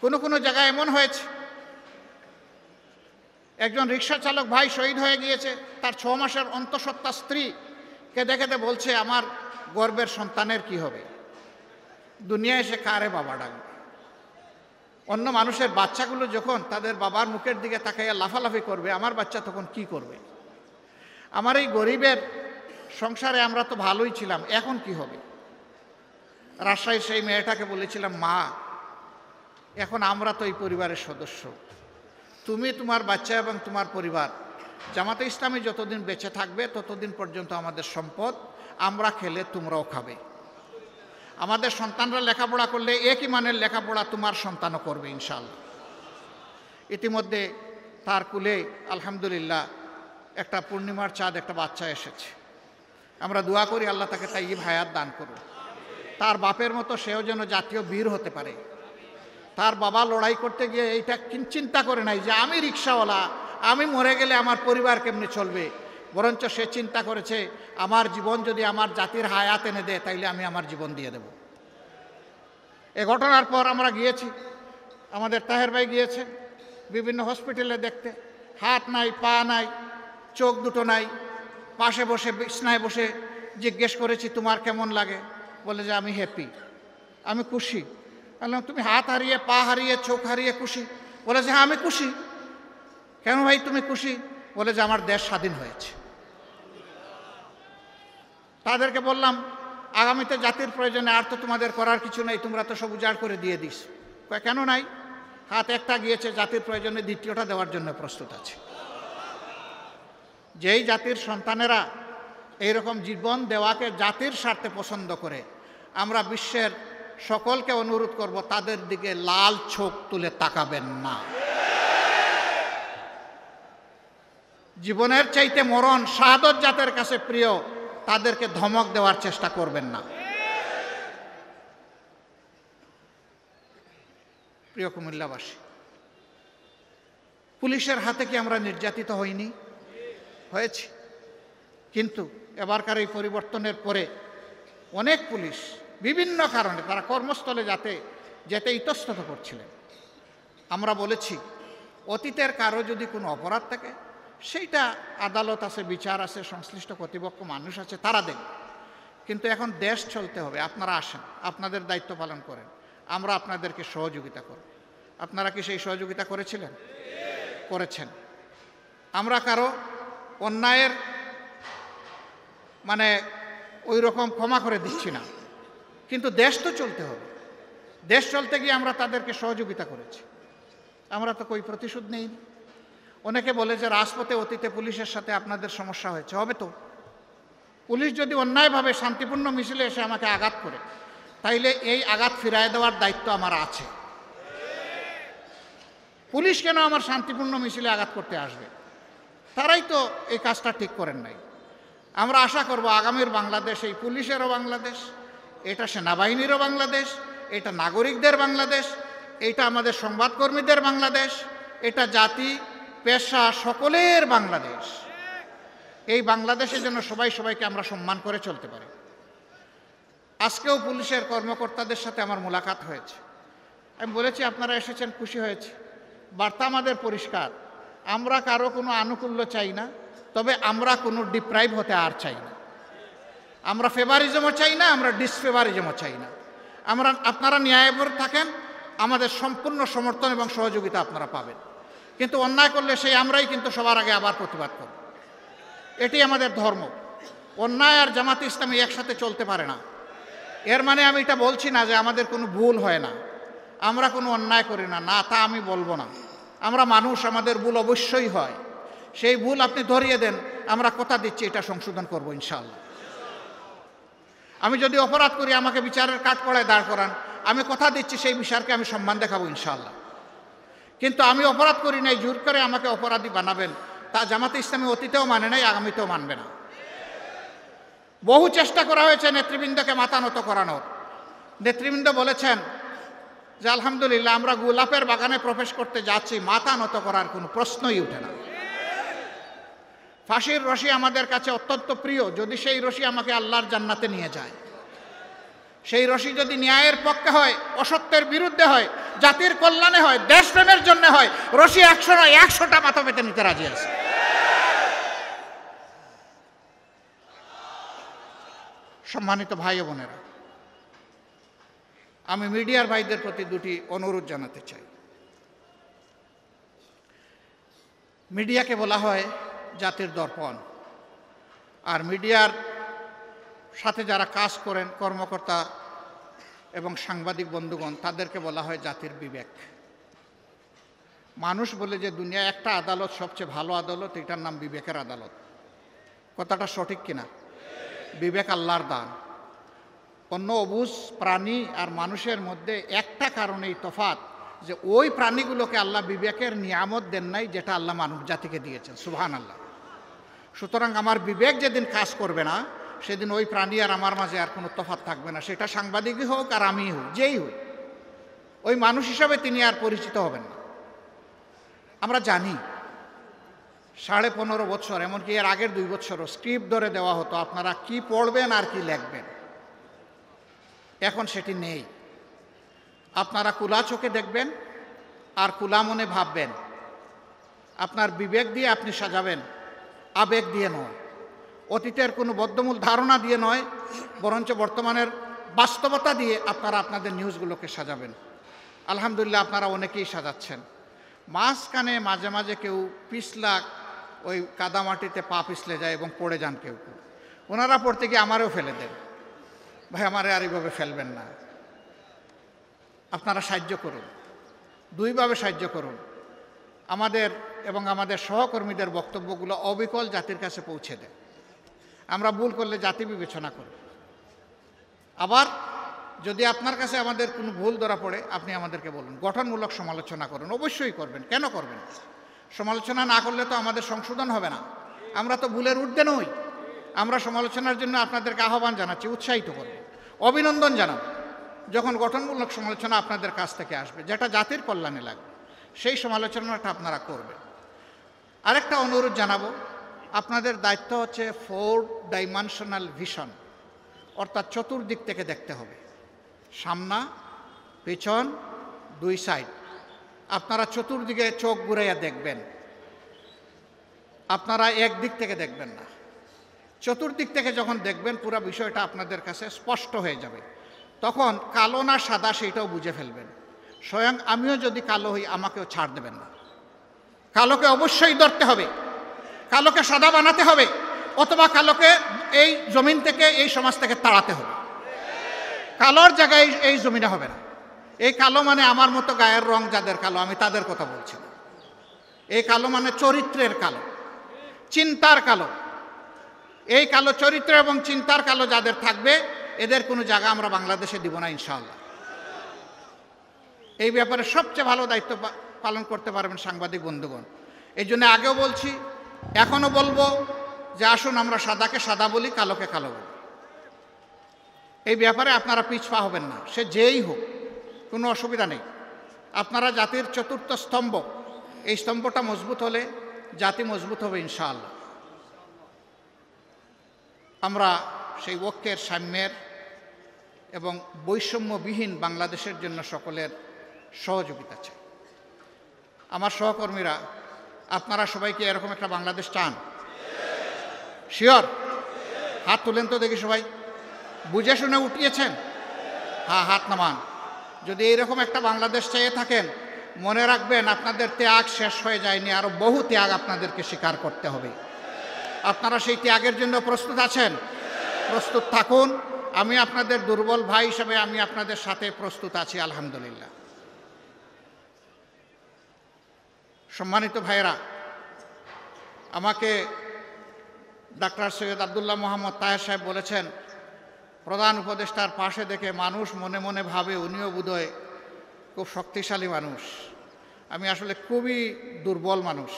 কোনো কোনো জায়গায় এমন হয়েছে, একজন রিক্সা চালক ভাই শহীদ হয়ে গিয়েছে, তার 6 মাসের অন্তঃসত্ত্বা স্ত্রীকে দেখে বলছে আমার গর্ভের সন্তানের কি হবে, দুনিয়ায় এসে কারে বাবা ডাকবে। অন্য মানুষের বাচ্চাগুলো যখন তাদের বাবার মুখের দিকে তাকাইয়া লাফালাফি করবে, আমার বাচ্চা তখন কি করবে? আমার এই গরিবের সংসারে আমরা তো ভালোই ছিলাম, এখন কি হবে? রাজশাহীর সেই মেয়েটাকে বলেছিলাম, মা এখন আমরা তো এই পরিবারের সদস্য, তুমি তোমার বাচ্চা এবং তোমার পরিবার জামাতে ইসলামী যতদিন বেঁচে থাকবে ততদিন পর্যন্ত আমাদের সম্পদ, আমরা খেলে তোমরাও খাবে। আমাদের সন্তানরা লেখাপড়া করলে একই মানের লেখাপড়া তোমার সন্তানও করবে ইনশাআল্লাহ। ইতিমধ্যে তার কুলে আলহামদুলিল্লাহ একটা পূর্ণিমার চাঁদ একটা বাচ্চা এসেছে। আমরা দোয়া করি আল্লাহ তাকে তাইয়্যিব হায়াত দান করুন। তার বাপের মতো সেও যেন জাতীয় বীর হতে পারে। তার বাবা লড়াই করতে গিয়ে এইটা চিন্তা করে নাই যে আমি রিক্সাওয়ালা, আমি মরে গেলে আমার পরিবার কেমনে চলবে, বরঞ্চ সে চিন্তা করেছে আমার জীবন যদি আমার জাতির হায়াত এনে দেয় তাইলে আমি আমার জীবন দিয়ে দেব। এ ঘটনার পর আমরা গিয়েছি, আমাদের তাহের ভাই গিয়েছে বিভিন্ন হসপিটালে দেখতে, হাত নাই, পা নাই, চোখ দুটো নাই, পাশে বসে বিছনায় বসে জিজ্ঞেস করেছি তোমার কেমন লাগে, বলে যে আমি হ্যাপি, আমি খুশি। বললাম তুমি হাত হারিয়ে, পা হারিয়ে, চোখ হারিয়ে খুশি? বলে যে হ্যাঁ আমি খুশি। কেন ভাই তুমি খুশি? বলে যে আমার দেশ স্বাধীন হয়েছে। তাদেরকে বললাম আগামীতে জাতির প্রয়োজনে আর তো তোমাদের করার কিছু নেই, তোমরা তো সব উজাড় করে দিয়ে দিস। কেন নাই? হাত একটা গিয়েছে, জাতির প্রয়োজনে দ্বিতীয়টা দেওয়ার জন্য প্রস্তুত আছে। যেই জাতির সন্তানেরা এইরকম জীবন দেওয়াকে জাতির স্বার্থে পছন্দ করে, আমরা বিশ্বের সকলকে অনুরোধ করব তাদের দিকে লাল চোখ তুলে তাকাবেন না। জীবনের চাইতে মরণ, শাহাদত জাতের কাছে প্রিয়, তাদেরকে ধমক দেওয়ার চেষ্টা করবেন না। প্রিয় কুমিল্লাবাসী, পুলিশের হাতে কি আমরা নির্যাতিত হইনি? হয়েছি। কিন্তু এবারকার এই পরিবর্তনের পরে অনেক পুলিশ বিভিন্ন কারণে তারা কর্মস্থলে যেতে ইতস্তত করছিলেন। আমরা বলেছি অতীতের কারো যদি কোনো অপরাধ থাকে সেইটা আদালত আছে, বিচার আছে, সংশ্লিষ্ট কর্তৃপক্ষ মানুষ আছে, তারা দেন। কিন্তু এখন দেশ চলতে হবে, আপনারা আসেন, আপনাদের দায়িত্ব পালন করেন, আমরা আপনাদেরকে সহযোগিতা করব। আপনারা কি সেই সহযোগিতা করেছিলেন? করেছেন। আমরা কারো অন্যায়ের ওই রকম ক্ষমা করে দিচ্ছি না, কিন্তু দেশ তো চলতে হবে। দেশ চলতে গিয়ে আমরা তাদেরকে সহযোগিতা করেছি, আমরা তো কই প্রতিশোধ নেই। অনেকে বলে যে রাজপথে অতীতে পুলিশের সাথে আপনাদের সমস্যা হয়েছে, হবে তো। পুলিশ যদি অন্যায়ভাবে শান্তিপূর্ণ মিছিলে এসে আমাকে আঘাত করে, তাইলে এই আঘাত ফিরায় দেওয়ার দায়িত্ব আমার আছে। পুলিশ কেন আমার শান্তিপূর্ণ মিছিলে আঘাত করতে আসবে? তারাই তো এই কাজটা ঠিক করেন নাই। আমরা আশা করব আগামীর বাংলাদেশ এই পুলিশেরও বাংলাদেশ, এটা সেনাবাহিনীরও বাংলাদেশ, এটা নাগরিকদের বাংলাদেশ, এটা আমাদের সংবাদকর্মীদের বাংলাদেশ, এটা জাতি পেশা সকলের বাংলাদেশ। এই বাংলাদেশের জন্য সবাইকে আমরা সম্মান করে চলতে পারি। আজকেও পুলিশের কর্মকর্তাদের সাথে আমার মোলাকাত হয়েছে। আমি বলেছি আপনারা এসেছেন, খুশি হয়েছে। বার্তা আমাদের পরিষ্কার, আমরা কারো কোনো আনুকূল্য চাই না, তবে আমরা কোনো ডিপ্রাইভ হতে আর চাই না। আমরা ফেভারিজমও চাই না, আমরা ডিসফেভারিজমও চাই না। আপনারা ন্যায়বর থাকেন, আমাদের সম্পূর্ণ সমর্থন এবং সহযোগিতা আপনারা পাবেন। কিন্তু অন্যায় করলে সেই আমরাই কিন্তু সবার আগে আবার প্রতিবাদ করব। এটি আমাদের ধর্ম। অন্যায় আর জামাতে ইসলামী একসাথে চলতে পারে না। এর মানে আমি এটা বলছি না যে আমাদের কোনো ভুল হয় না, আমরা কোনো অন্যায় করি না, না তা আমি বলবো না। আমরা মানুষ, আমাদের ভুল অবশ্যই হয়। সেই ভুল আপনি ধরিয়ে দেন, আমরা কথা দিচ্ছি এটা সংশোধন করব ইনশাআল্লাহ। আমি যদি অপরাধ করি আমাকে বিচারের কাঠগড়ায় দাঁড় করান, আমি কথা দিচ্ছি সেই বিচারকে আমি সম্মান দেখাবো ইনশাআল্লাহ। কিন্তু আমি অপরাধ করি নাই, জোর করে আমাকে অপরাধী বানাবেন, তা জামাতে ইসলামী অতীতেও মানে নাই, আগামীতেও মানবে না। বহু চেষ্টা করা হয়েছে নেতৃবৃন্দকে মাথা নত করানোর। নেতৃবৃন্দ বলেছেন যে আলহামদুলিল্লাহ আমরা গোলাপের বাগানে প্রবেশ করতে যাচ্ছি, মাথা নত করার কোনো প্রশ্নই ওঠে না। ফাঁসির রশি আমাদের কাছে অত্যন্ত প্রিয়, যদি সেই রশি আমাকে আল্লাহর জান্নাতে নিয়ে যায়। সেই রশি যদি ন্যায়ের পক্ষে হয়, অসত্যের বিরুদ্ধে হয়, জাতির কল্যাণে হয়, দেশপ্রেমের জন্য হয়, রশি 100 নয় 100টা মাথা পেতে নিতে রাজি আছে। সম্মানিত ভাই ও বোনেরা, আমি মিডিয়ার ভাইদের প্রতি দুটি অনুরোধ জানাতে চাই। মিডিয়াকে বলা হয় জাতির দর্পণ, আর মিডিয়ার সাথে যারা কাজ করেন কর্মকর্তা এবং সাংবাদিক বন্ধুগণ, তাদেরকে বলা হয় জাতির বিবেক। মানুষ বলে যে দুনিয়া একটা আদালত সবচেয়ে ভালো আদালত, এটার নাম বিবেকের আদালত। কথাটা সঠিক কিনা? বিবেক আল্লাহর দান। অন্য অবুঝ প্রাণী আর মানুষের মধ্যে একটা কারণেই তফাৎ, যে ওই প্রাণীগুলোকে আল্লাহ বিবেকের নিয়ামত দেন নাই যেটা আল্লাহ মানব জাতিকে দিয়েছেন। সুবহানাল্লাহ। সুতরাং আমার বিবেক যেদিন কাজ করবে না, সেদিন ওই প্রাণী আর আমার মাঝে আর কোনো তফাৎ থাকবে না। সেটা সাংবাদিকই হোক আর আমি হই, যেই হই, ওই মানুষ হিসাবে তিনি আর পরিচিত হবেন না। আমরা জানি 15.5 বছর, এমনকি এর আগের 2 বছরও স্ক্রিপ্ট ধরে দেওয়া হতো, আপনারা কি পড়বেন আর কি লিখবেন। এখন সেটি নেই। আপনারা কুলা চোখে দেখবেন আর কুলা মনে ভাববেন। আপনার বিবেক দিয়ে আপনি সাজাবেন, আবেগ দিয়ে নয়, অতীতের কোনো বদ্ধমূল ধারণা দিয়ে নয়, বরঞ্চ বর্তমানের বাস্তবতা দিয়ে আপনারা আপনাদের নিউজগুলোকে সাজাবেন। আলহামদুলিল্লাহ, আপনারা অনেকেই সাজাচ্ছেন। মাঝখানে মাঝে মাঝে কেউ পিছলা, ওই কাদামাটিতে পা পিছলে যায় এবং পড়ে যান কেউ কেউ। ওনারা পড়তে গিয়ে আমারও ফেলে দেন। ভাই, আমারে আর এইভাবে ফেলবেন না। আপনারা সাহায্য করুন, দুইভাবে সাহায্য করুন। আমাদের এবং আমাদের সহকর্মীদের বক্তব্যগুলো অবিকল জাতির কাছে পৌঁছে দেন। আমরা ভুল করলে জাতি বিবেচনা করুন। আবার যদি আপনার কাছে আমাদের কোনো ভুল ধরা পড়ে, আপনি আমাদেরকে বলুন। গঠনমূলক সমালোচনা করুন, অবশ্যই করবেন। কেন করবেন? সমালোচনা না করলে তো আমাদের সংশোধন হবে না। আমরা তো ভুলের ঊর্ধ্বে নই। আমরা সমালোচনার জন্য আপনাদেরকে আহ্বান জানাচ্ছি, উৎসাহিত করব, অভিনন্দন জানাব যখন গঠনমূলক সমালোচনা আপনাদের কাছ থেকে আসবে, যেটা জাতির কল্যাণে লাগবে, সেই সমালোচনাটা আপনারা করবেন। আরেকটা অনুরোধ জানাবো, আপনাদের দায়িত্ব হচ্ছে 4 ডাইমেনশনাল ভিশন, অর্থাৎ চতুর্দিক থেকে দেখতে হবে। সামনা, পেছন, 2 সাইড। আপনারা চতুর্দিকে চোখ ঘুরাইয়া দেখবেন। আপনারা একদিক থেকে দেখবেন না, চতুর্দিক থেকে যখন দেখবেন, পুরো বিষয়টা আপনাদের কাছে স্পষ্ট হয়ে যাবে। তখন কালো না সাদা সেইটাও বুঝে ফেলবেন। স্বয়ং আমিও যদি কালো হই, আমাকেও ছাড় দেবেন না। কালোকে অবশ্যই ধরতে হবে, কালোকে সাদা বানাতে হবে, অথবা কালোকে এই জমিন থেকে, এই সমাজ থেকে তাড়াতে হবে। কালোর জায়গায় এই জমিনে হবে না। এই কালো মানে আমার মতো গায়ের রং যাদের কালো, আমি তাদের কথা বলছি না। এই কালো মানে চরিত্রের কালো, চিন্তার কালো। এই কালো চরিত্র এবং চিন্তার কালো যাদের থাকবে, এদের কোনো জায়গা আমরা বাংলাদেশে দিব না ইনশাআল্লাহ। এই ব্যাপারে সবচেয়ে ভালো দায়িত্ব পালন করতে পারবেন সাংবাদিক বন্ধুগণ। এই জন্য আগেও বলছি, এখনও বলবো যে আসুন আমরা সাদাকে সাদা বলি, কালোকে কালো বলি। এই ব্যাপারে আপনারা পিছপা হবেন না, সে যেই হোক, কোনো অসুবিধা নেই। আপনারা জাতির চতুর্থ স্তম্ভ, এই স্তম্ভটা মজবুত হলে জাতি মজবুত হবে ইনশাআল্লাহ। আমরা সেই ঐক্যের, সাম্যের এবং বৈষম্যবিহীন বাংলাদেশের জন্য সকলের সহযোগিতা চাই। আমার সহকর্মীরা, আপনারা সবাই কি এরকম একটা বাংলাদেশ চান? শিওর? হাত তুলেন তো দেখি সবাই। বুঝে শুনে উঠিয়েছেন? হ্যাঁ, হাত নামান। যদি এইরকম একটা বাংলাদেশ চেয়ে থাকেন, মনে রাখবেন আপনাদের ত্যাগ শেষ হয়ে যায়নি, আরও বহু ত্যাগ আপনাদেরকে স্বীকার করতে হবে। আপনারা সেই ত্যাগের জন্য প্রস্তুত আছেন? প্রস্তুত থাকুন। আমি আপনাদের দুর্বল ভাই হিসেবে আমি আপনাদের সাথে প্রস্তুত আছি, আলহামদুলিল্লাহ। সম্মানিত ভাইয়েরা, আমাকে ডাক্তার সৈয়দ আব্দুল্লাহ মোহাম্মদ তাহের সাহেব বলেছেন, প্রধান উপদেষ্টার পাশে দেখে মানুষ মনে মনে ভাবে উনিও বোধহয় খুব শক্তিশালী মানুষ। আমি আসলে খুবই দুর্বল মানুষ।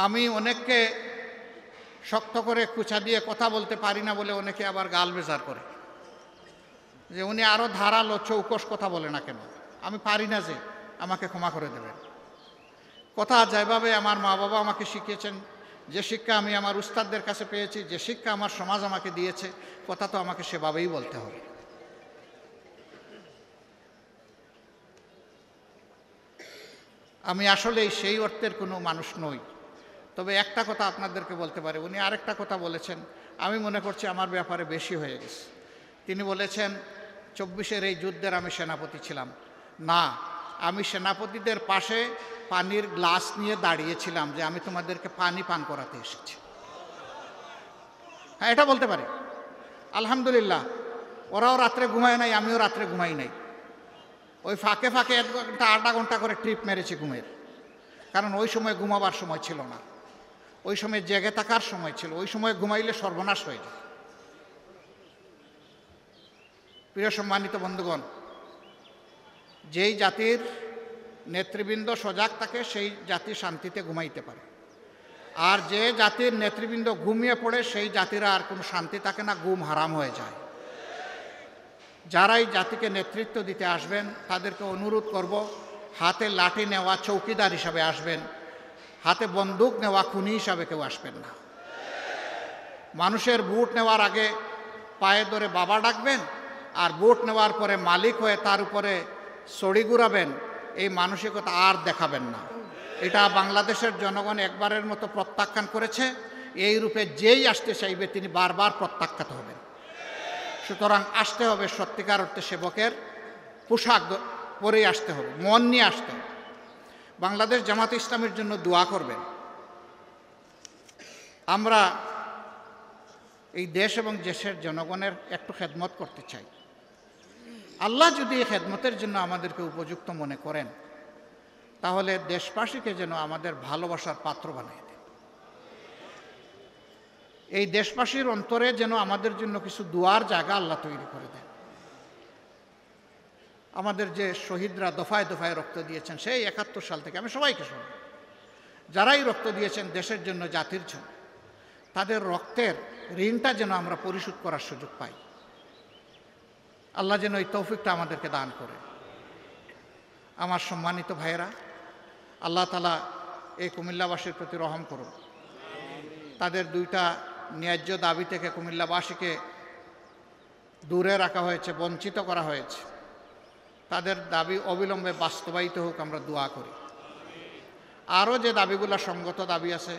আমি অনেককে শক্ত করে কুচা দিয়ে কথা বলতে পারি না বলে অনেকে আবার গাল বেজার করে যে উনি আরও ধারালো চৌকস কথা বলে না কেন। আমি পারি না, যে আমাকে ক্ষমা করে দেবেন। কথা যেভাবে আমার মা বাবা আমাকে শিখিয়েছেন যে শিক্ষা আমি আমার উস্তাদদের কাছে পেয়েছি, যে শিক্ষা আমার সমাজ আমাকে দিয়েছে, কথা তো আমাকে সেভাবেই বলতে হবে। আমি আসলে সেই অর্থের কোনো মানুষ নই, তবে একটা কথা আপনাদেরকে বলতে পারি। উনি আরেকটা কথা বলেছেন, আমি মনে করছি আমার ব্যাপারে বেশি হয়ে গেছে। তিনি বলেছেন 24-এর এই যুদ্ধের আমি সেনাপতি ছিলাম। না, আমি সেনাপতিদের পাশে পানির গ্লাস নিয়ে দাঁড়িয়েছিলাম যে আমি তোমাদেরকে পানি পান করাতে এসেছি। হ্যাঁ, এটা বলতে পারি। আলহামদুলিল্লাহ, ওরাও রাত্রে ঘুমায় নাই, আমিও রাত্রে ঘুমাই নাই। ওই ফাঁকে ফাঁকে 1 ঘন্টা 8 ঘন্টা করে ট্রিপ মেরেছি ঘুমের, কারণ ওই সময় ঘুমাবার সময় ছিল না, ওই সময় জেগে থাকার সময় ছিল। ওই সময় ঘুমাইলে সর্বনাশ হয়ে যায়। প্রিয় সম্মানিত বন্ধুগণ, যেই জাতির নেতৃবৃন্দ সজাগ থাকে সেই জাতি শান্তিতে ঘুমাইতে পারে, আর যে জাতির নেতৃবৃন্দ ঘুমিয়ে পড়ে সেই জাতিরা আর কোনো শান্তি থাকে না, ঘুম হারাম হয়ে যায়। যারাই জাতিকে নেতৃত্ব দিতে আসবেন তাদেরকে অনুরোধ করব, হাতে লাঠি নেওয়া চৌকিদার হিসাবে আসবেন, হাতে বন্দুক নেওয়া খুনি হিসাবে কেউ আসবেন না। মানুষের ভোট নেওয়ার আগে পায়ে ধরে বাবা ডাকবেন, আর ভোট নেওয়ার পরে মালিক হয়ে তার উপরে ছড়ি ঘুরাবেন, এই মানসিকতা আর দেখাবেন না। এটা বাংলাদেশের জনগণ একবারের মতো প্রত্যাখ্যান করেছে। এই রূপে যেই আসতে চাইবে তিনি বারবার প্রত্যাখ্যাত হবেন। সুতরাং আসতে হবে সত্যিকার অর্থে সেবকের পোশাক পরেই আসতে হবে, মন নিয়ে আসতে হবে। বাংলাদেশ জামাতে ইসলামের জন্য দোয়া করবেন। আমরা এই দেশ এবং দেশের জনগণের একটু খেদমত করতে চাই। আল্লাহ যদি এই খেদমতের জন্য আমাদেরকে উপযুক্ত মনে করেন, তাহলে দেশবাসীকে যেন আমাদের ভালোবাসার পাত্র বানিয়ে দেন। এই দেশবাসীর অন্তরে যেন আমাদের জন্য কিছু দুয়ার জায়গা আল্লাহ তৈরি করে দেন। আমাদের যে শহীদরা দফায় দফায় রক্ত দিয়েছেন সেই 71 সাল থেকে, আমি সবাইকে শুনি, যারাই রক্ত দিয়েছেন দেশের জন্য, জাতির জন্য, তাদের রক্তের ঋণটা যেন আমরা পরিশোধ করার সুযোগ পাই। আল্লাহ যেন এই তৌফিকটা আমাদেরকে দান করে। আমার সম্মানিত ভাইয়েরা, আল্লাহ তাআলা এই কুমিল্লাবাসীর প্রতি রহম করুন। তাদের 2টা ন্যায্য দাবি থেকে কুমিল্লাবাসীকে দূরে রাখা হয়েছে, বঞ্চিত করা হয়েছে। তাদের দাবি অবিলম্বে বাস্তবায়িত হোক, আমরা দোয়া করি। আরও যে দাবিগুলো সঙ্গত দাবি আছে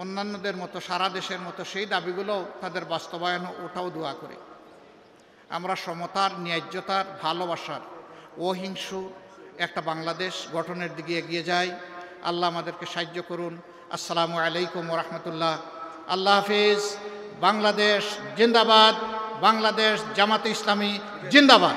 অন্যান্যদের মতো, সারা দেশের মতো, সেই দাবিগুলোও তাদের বাস্তবায়ন, ওটাও দোয়া করি। আমরা সমতার, ন্যায্যতার, ভালোবাসার, অহিংসু একটা বাংলাদেশ গঠনের দিকে এগিয়ে যাই। আল্লাহ আমাদেরকে সাহায্য করুন। আসসালামু আলাইকুম ওয়া রাহমাতুল্লাহ। আল্লাহ হাফিজ। বাংলাদেশ জিন্দাবাদ। বাংলাদেশ জামাতে ইসলামী জিন্দাবাদ।